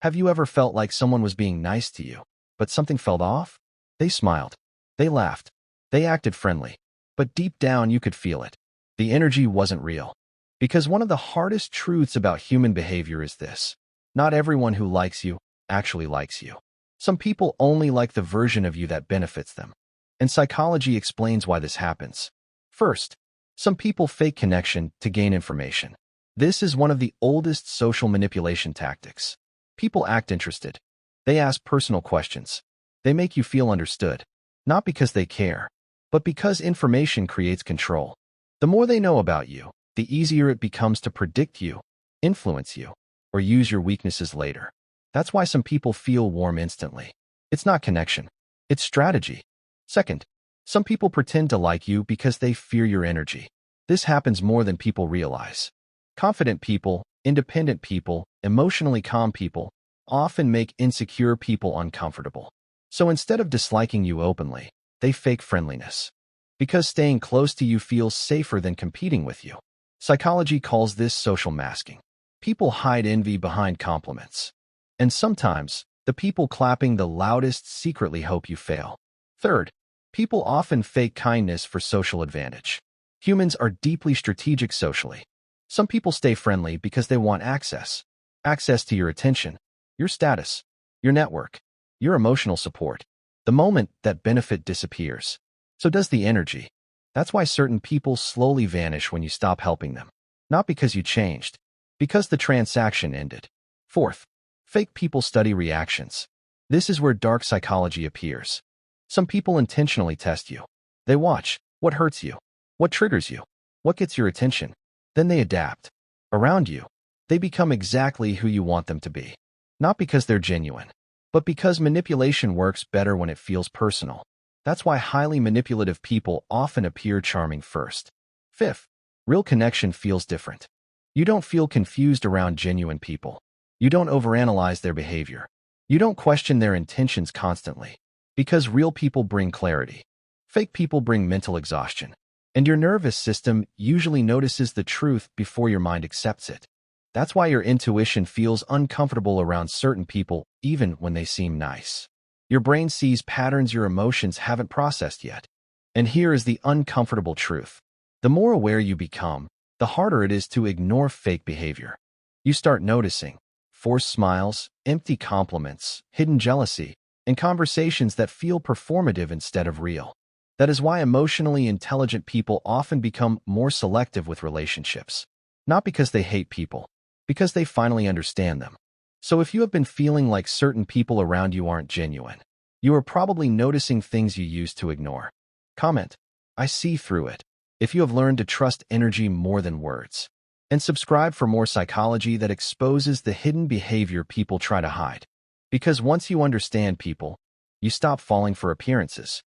Have you ever felt like someone was being nice to you, but something felt off? They smiled. They laughed. They acted friendly. But deep down, you could feel it. The energy wasn't real. Because one of the hardest truths about human behavior is this: not everyone who likes you actually likes you. Some people only like the version of you that benefits them. And psychology explains why this happens. First, some people fake connection to gain information. This is one of the oldest social manipulation tactics. People act interested. They ask personal questions. They make you feel understood, not because they care, but because information creates control. The more they know about you, the easier it becomes to predict you, influence you, or use your weaknesses later. That's why some people feel warm instantly. It's not connection. It's strategy. Second, some people pretend to like you because they fear your energy. This happens more than people realize. Confident people, independent people, emotionally calm people often make insecure people uncomfortable. So instead of disliking you openly, they fake friendliness. Because staying close to you feels safer than competing with you. Psychology calls this social masking. People hide envy behind compliments. And sometimes, the people clapping the loudest secretly hope you fail. Third, people often fake kindness for social advantage. Humans are deeply strategic socially. Some people stay friendly because they want access. Access to your attention, your status, your network, your emotional support. The moment that benefit disappears, so does the energy. That's why certain people slowly vanish when you stop helping them. Not because you changed, because the transaction ended. Fourth, fake people study reactions. This is where dark psychology appears. Some people intentionally test you. They watch what hurts you, what triggers you, what gets your attention. Then they adapt. Around you, they become exactly who you want them to be. Not because they're genuine, but because manipulation works better when it feels personal. That's why highly manipulative people often appear charming first. Fifth, real connection feels different. You don't feel confused around genuine people. You don't overanalyze their behavior. You don't question their intentions constantly. Because real people bring clarity. Fake people bring mental exhaustion. And your nervous system usually notices the truth before your mind accepts it. That's why your intuition feels uncomfortable around certain people, even when they seem nice. Your brain sees patterns your emotions haven't processed yet. And here is the uncomfortable truth. The more aware you become, the harder it is to ignore fake behavior. You start noticing forced smiles, empty compliments, hidden jealousy, and conversations that feel performative instead of real. That is why emotionally intelligent people often become more selective with relationships. Not because they hate people, because they finally understand them. So if you have been feeling like certain people around you aren't genuine, you are probably noticing things you used to ignore. Comment, I see through it, if you have learned to trust energy more than words. And subscribe for more psychology that exposes the hidden behavior people try to hide. Because once you understand people, you stop falling for appearances.